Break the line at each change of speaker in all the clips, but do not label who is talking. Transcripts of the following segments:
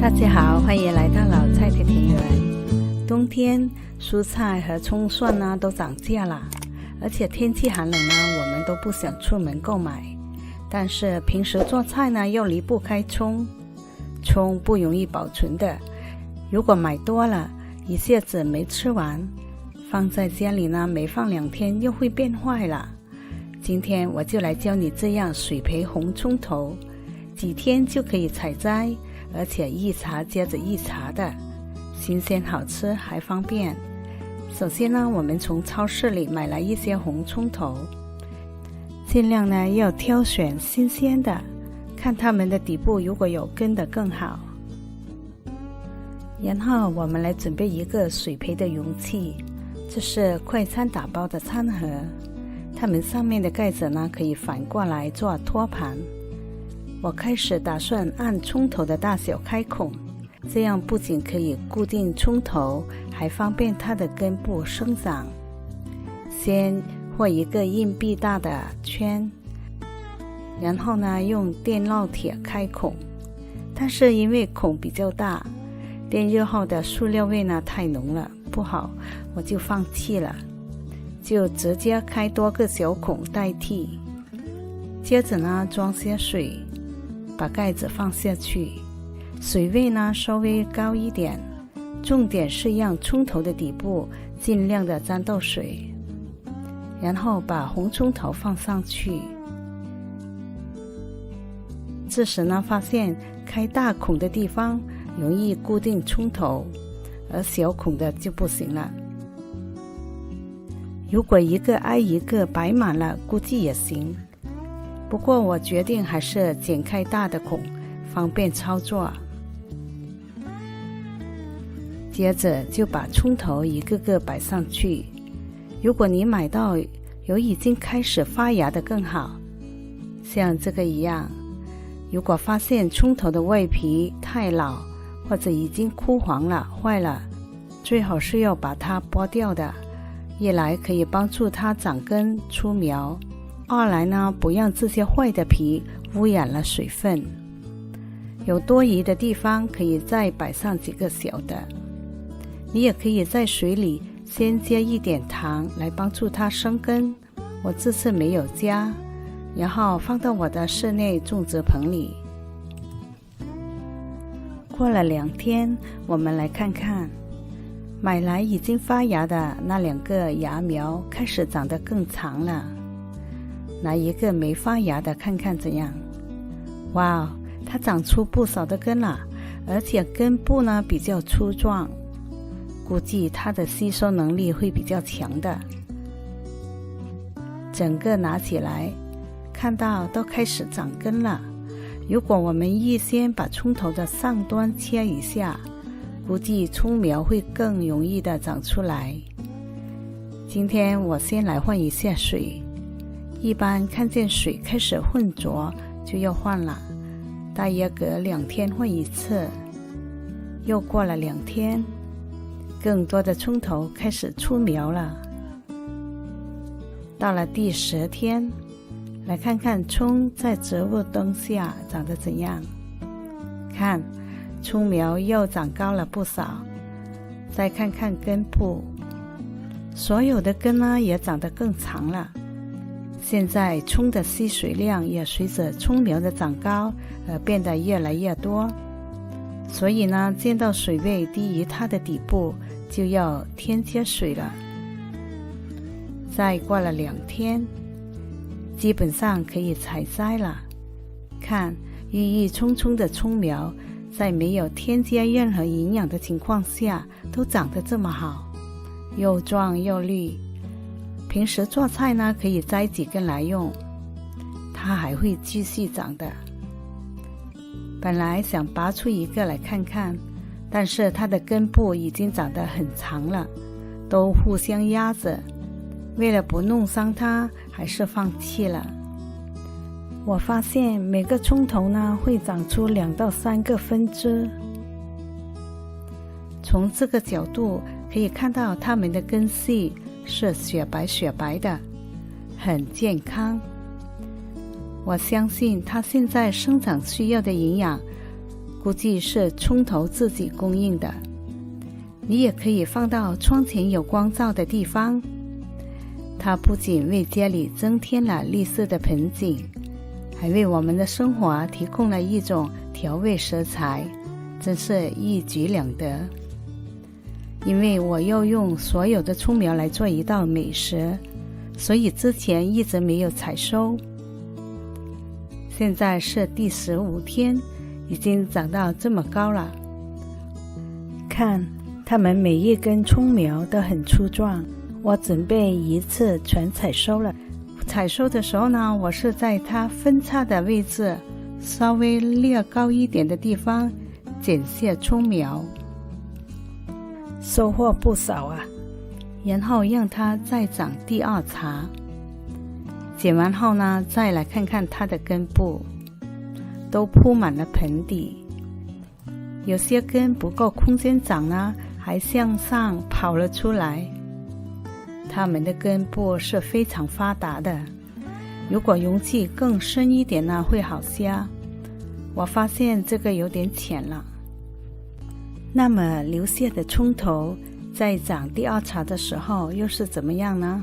大家好，欢迎来到老蔡的田园。冬天蔬菜和葱蒜呢都涨价了，而且天气寒冷呢，我们都不想出门购买。但是平时做菜呢又离不开葱，葱不容易保存的，如果买多了，一下子没吃完，放在家里呢没放2天又会变坏了。今天我就来教你这样水培红葱头，几天就可以采摘，而且一茬接着一茬的，新鲜好吃还方便。首先呢，我们从超市里买来一些红葱头，尽量呢要挑选新鲜的，看它们的底部如果有根的更好。然后我们来准备一个水培的容器，这是快餐打包的餐盒，它们上面的盖子呢可以反过来做托盘。我开始打算按葱头的大小开孔，这样不仅可以固定葱头，还方便它的根部生长。先画一个硬币大的圈，然后呢用电烙铁开孔，但是因为孔比较大，电热后的塑料味呢太浓了，不好，我就放弃了，就直接开多个小孔代替。接着呢装些水，把盖子放下去，水位呢稍微高一点，重点是让葱头的底部尽量的沾到水。然后把红葱头放上去，这时呢发现开大孔的地方容易固定葱头，而小孔的就不行了。如果一个挨一个摆满了，估计也行，不过我决定还是剪开大的孔，方便操作。接着就把葱头一个个摆上去，如果你买到有已经开始发芽的更好，像这个一样。如果发现葱头的外皮太老，或者已经枯黄了坏了，最好是要把它剥掉的，一来可以帮助它长根出苗，二来呢不让这些坏的皮污染了水分。有多余的地方可以再摆上几个小的，你也可以在水里先加一点糖来帮助它生根，我这次没有加，然后放到我的室内种植棚里。过了2天，我们来看看，买来已经发芽的那2个芽苗开始长得更长了。拿一个没发芽的看看怎样。哇，它长出不少的根了，而且根部呢比较粗壮，估计它的吸收能力会比较强的。整个拿起来，看到都开始长根了。如果我们预先把葱头的上端切一下，估计葱苗会更容易的长出来。今天我先来换一下水，一般看见水开始浑浊就要换了，大约隔2天换一次。又过了2天，更多的葱头开始出苗了。到了第10天，来看看葱在植物灯下长得怎样。看，葱苗又长高了不少。再看看根部，所有的根呢也长得更长了。现在葱的吸水量也随着葱苗的长高而变得越来越多，所以呢见到水位低于它的底部就要添加水了。再过了2天，基本上可以采摘了。看，郁郁葱葱的葱苗在没有添加任何营养的情况下都长得这么好，又壮又绿。平时做菜呢可以摘几根来用，它还会继续长的。本来想拔出一个来看看，但是它的根部已经长得很长了，都互相压着，为了不弄伤它，还是放弃了。我发现每个葱头呢会长出2到3个分支，从这个角度可以看到它们的根系是雪白雪白的，很健康。我相信它现在生长需要的营养，估计是葱头自己供应的。你也可以放到窗前有光照的地方，它不仅为家里增添了绿色的盆景，还为我们的生活提供了一种调味食材，真是一举两得。因为我要用所有的葱苗来做一道美食，所以之前一直没有采收。现在是第15天，已经长到这么高了。看，它们每一根葱苗都很粗壮，我准备一次全采收了。采收的时候呢，我是在它分叉的位置稍微略高一点的地方剪下葱苗，收获不少啊。然后让它再长第2茬，剪完后呢，再来看看它的根部，都铺满了盆底，有些根不够空间长呢，还向上跑了出来。它们的根部是非常发达的，如果容器更深一点呢，会好些。我发现这个有点浅了。那么留下的葱头在长第2茬的时候又是怎么样呢？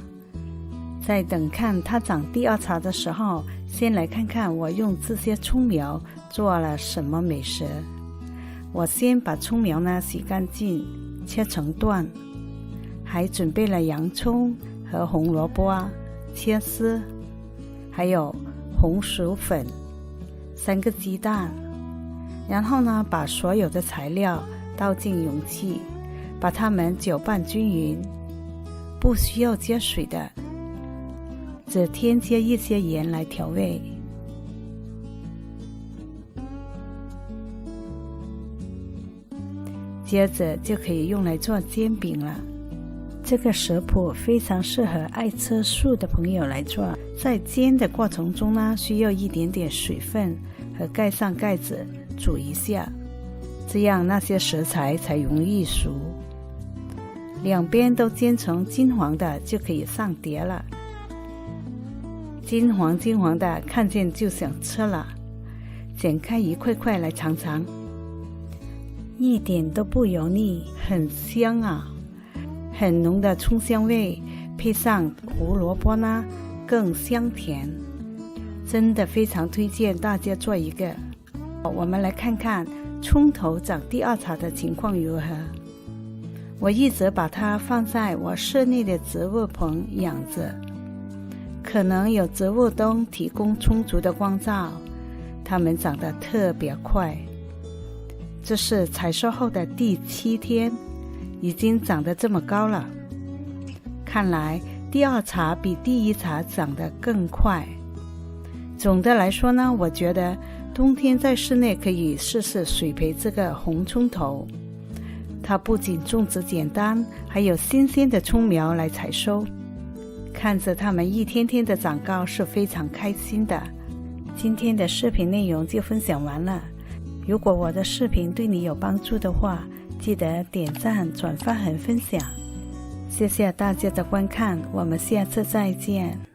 在等看它长第2茬的时候，先来看看我用这些葱苗做了什么美食。我先把葱苗呢洗干净，切成段，还准备了洋葱和红萝卜切丝，还有红薯粉，3个鸡蛋。然后呢，把所有的材料倒进容器，把它们搅拌均匀，不需要加水的，只添加一些盐来调味。接着就可以用来做煎饼了。这个食谱非常适合爱吃素的朋友来做。在煎的过程中呢，需要一点点水分和盖上盖子煮一下，这样那些食材才容易熟。两边都煎成金黄的就可以上碟了。金黄金黄的，看见就想吃了。剪开一块块来尝尝，一点都不油腻，很香啊，很浓的葱香味，配上胡萝卜呢，更香甜，真的非常推荐大家做一个。我们来看看葱头长第2茬的情况如何。我一直把它放在我室内的植物棚养着，可能有植物灯提供充足的光照，它们长得特别快。这是采收后的第7天，已经长得这么高了。看来第2茬比第1茬长得更快。总的来说呢，我觉得冬天在室内可以试试水培这个红葱头。它不仅种植简单，还有新鲜的葱苗来采收，看着它们一天天的长高是非常开心的。今天的视频内容就分享完了。如果我的视频对你有帮助的话，记得点赞、转发和分享。谢谢大家的观看，我们下次再见。